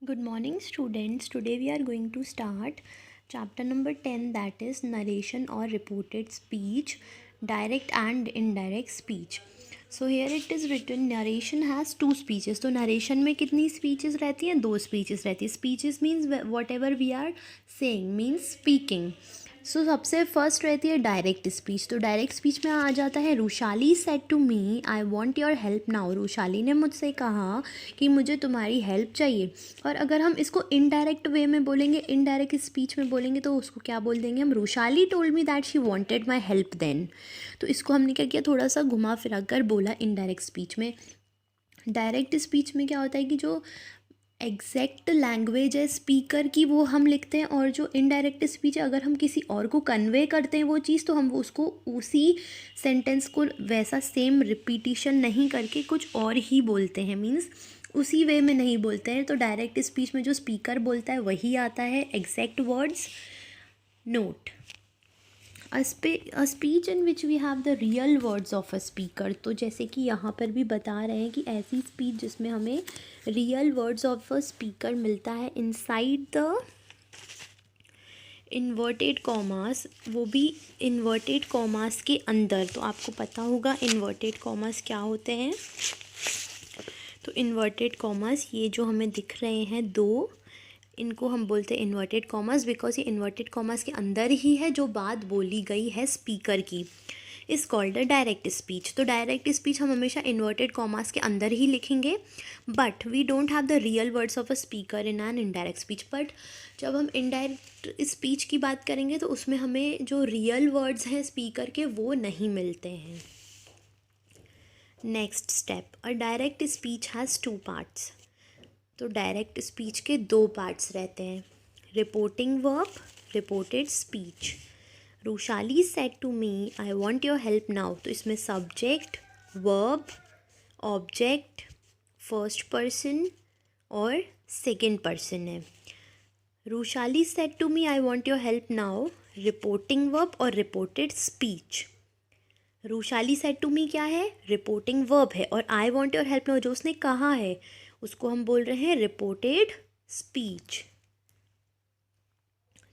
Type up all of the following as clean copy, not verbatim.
Good morning, students. Today we are going to start chapter number 10, that is narration or reported speech, direct and indirect speech. So here it is written narration has two speeches. तो narration में कितनी speeches रहती हैं? दो speeches रहती है. Speeches means whatever we are saying means speaking. सो सबसे first रहती है डायरेक्ट स्पीच. तो डायरेक्ट स्पीच में आ जाता है Rushali said to me I want your help now. Rushali ने मुझसे कहा कि मुझे तुम्हारी हेल्प चाहिए. और अगर हम इसको इनडायरेक्ट वे में बोलेंगे, इनडायरेक्ट स्पीच में बोलेंगे, तो उसको क्या बोल देंगे हम? Rushali told me that she wanted my help then. तो इसको हमने क्या किया, थोड़ा सा घुमा फिरा कर बोला इनडायरेक्ट स्पीच में. डायरेक्ट स्पीच में क्या होता है कि जो एग्जैक्ट लैंग्वेज है स्पीकर की वो हम लिखते हैं, और जो इनडायरेक्ट स्पीच है अगर हम किसी और को कन्वे करते हैं वो चीज़, तो हम उसको उसी सेंटेंस को वैसा सेम रिपीटिशन नहीं करके कुछ और ही बोलते हैं, मीन्स उसी वे में नहीं बोलते हैं. तो डायरेक्ट स्पीच में जो स्पीकर बोलता है वही आता है exact words. Not a speech in which we have the real words of a speaker. तो जैसे कि यहाँ पर भी बता रहे हैं कि ऐसी स्पीच जिसमें हमें real words of a speaker मिलता है इनसाइड द इन्वर्टेड कॉमास, वो भी इन्वर्टेड कॉमास के अंदर. तो आपको पता होगा इन्वर्टेड कॉमास क्या होते हैं. तो इन्वर्टेड कॉमास ये जो हमें दिख रहे हैं दो, इनको हम बोलते हैं इन्वर्टेड कॉमास, बिकॉज ये इन्वर्टेड कॉमास के अंदर ही है जो बात बोली गई है स्पीकर की. Is called a direct speech. तो डायरेक्ट स्पीच हम हमेशा इन्वर्टेड कॉमास के अंदर ही लिखेंगे, but we don't have the real words of a speaker in an indirect speech. But जब हम इनडायरेक्ट स्पीच की बात करेंगे तो उसमें हमें जो रियल वर्ड्स हैं स्पीकर के वो नहीं मिलते हैं. Next step, a direct speech has two parts. तो डायरेक्ट स्पीच के दो पार्ट्स रहते हैं, reporting verb, reported speech. Rushali said to me I want your help now. तो इसमें subject, verb, object, first person और सेकेंड पर्सन है. Rushali said to me I want your help now, reporting verb और reported speech. Rushali said to me क्या है? Reporting verb है, और I want your help now जो उसने कहा है उसको हम बोल रहे हैं reported speech.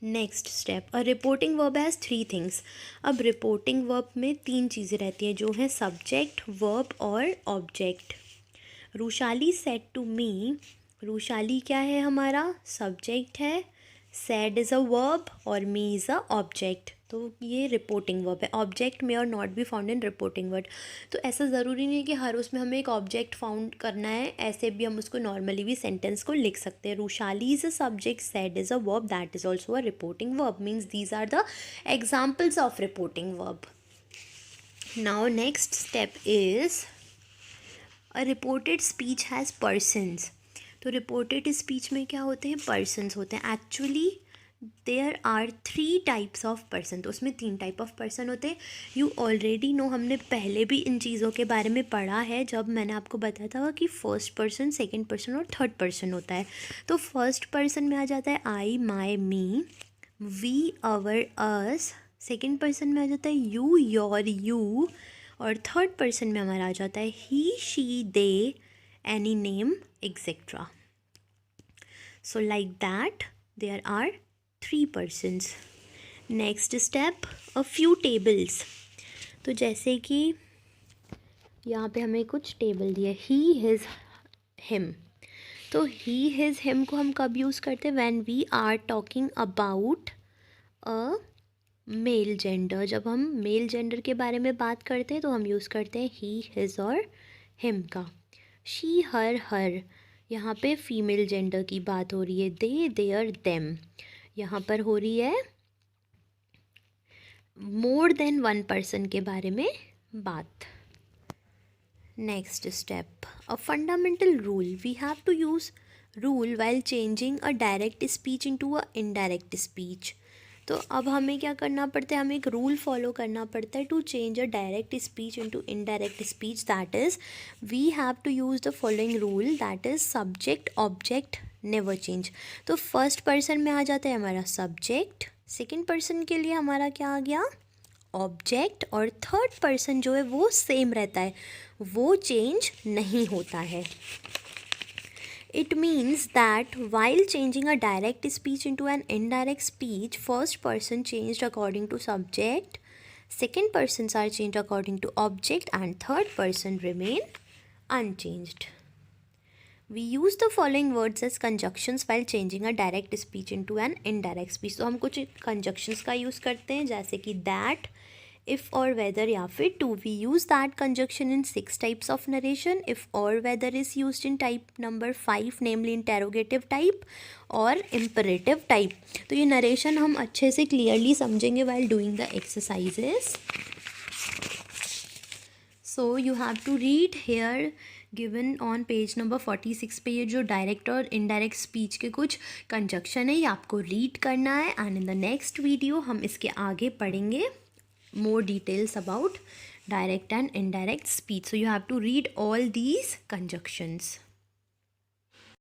Next step, a reporting verb has three things. अब रिपोर्टिंग वर्ब में तीन चीज़ें रहती हैं जो हैं सब्जेक्ट, वर्ब और ऑब्जेक्ट. रूशाली सेड टू मी, रूशाली क्या है? हमारा सब्जेक्ट है, सैड इज़ अ वर्ब और मी इज़ अ ऑब्जेक्ट. तो ये रिपोर्टिंग वर्ब है. ऑब्जेक्ट मे और not be found in reporting word. तो ऐसा ज़रूरी नहीं है कि हर उसमें हमें एक ऑब्जेक्ट फाउंड करना है, ऐसे भी हम उसको नॉर्मली भी सेंटेंस को लिख सकते हैं. Rushali is a subject, said is a verb, that is also a reporting verb, means these are the examples of reporting verb. Now next step is a reported speech has persons. तो reported speech में क्या होते हैं? Persons होते हैं. Actually there are three types of person. तो उसमें तीन टाइप ऑफ पर्सन होते हैं. यू ऑलरेडी नो, हमने पहले भी इन चीज़ों के बारे में पढ़ा है जब मैंने आपको बताया था कि फर्स्ट पर्सन, सेकंड पर्सन और थर्ड पर्सन होता है. तो फर्स्ट पर्सन में आ जाता है I, my, me, we, our, us. Second person में आ जाता है यू, योर, यू. और थर्ड पर्सन में हमारा आ जाता है he, she, they, any name, etcetera. So like that there are three persons. Next step, a few tables. तो जैसे कि यहाँ पे हमें कुछ टेबल दिए, ही, हिज, हिम. तो ही, हिज, हिम को हम कब यूज़ करते हैं? When we are talking about a male gender. जब हम मेल जेंडर के बारे में बात करते हैं तो हम यूज़ करते हैं ही, हिज और हिम का. शी, हर, हर, यहाँ पे फीमेल जेंडर की बात हो रही है. दे, देयर, देम, यहाँ पर हो रही है मोर देन वन पर्सन के बारे में बात. Next step, a fundamental rule. We have to use rule while changing a direct speech into a indirect speech. तो अब हमें क्या करना पड़ता है? हमें एक रूल फॉलो करना पड़ता है to change a direct speech into indirect speech. That is we have to use the following rule, that is subject, object, never change. तो फर्स्ट पर्सन में आ जाता है हमारा सब्जेक्ट, सेकेंड पर्सन के लिए हमारा क्या आ गया? ऑब्जेक्ट, और थर्ड पर्सन जो है वो सेम रहता है, वो चेंज नहीं होता है. It means that while changing a direct speech into an indirect speech, first person changed according to subject, second persons are changed according to object, and third person remain unchanged. We use the following words as conjunctions while changing a direct speech into an indirect speech. तो हम कुछ conjunctions का use करते हैं, जैसे कि that, if or whether या फिर to. We use that conjunction in 6 types of narration. If or whether is used in type number 5, namely interrogative type और imperative type. तो ये narration हम अच्छे से clearly समझेंगे while doing the exercises. So you have to read here given on page number 46 पे ये जो डायरेक्ट और इनडायरेक्ट स्पीच के कुछ कंजक्शन है ये आपको रीड करना है. And in the next video हम इसके आगे पढ़ेंगे more details about direct and indirect speech. So you have to read all these conjunctions.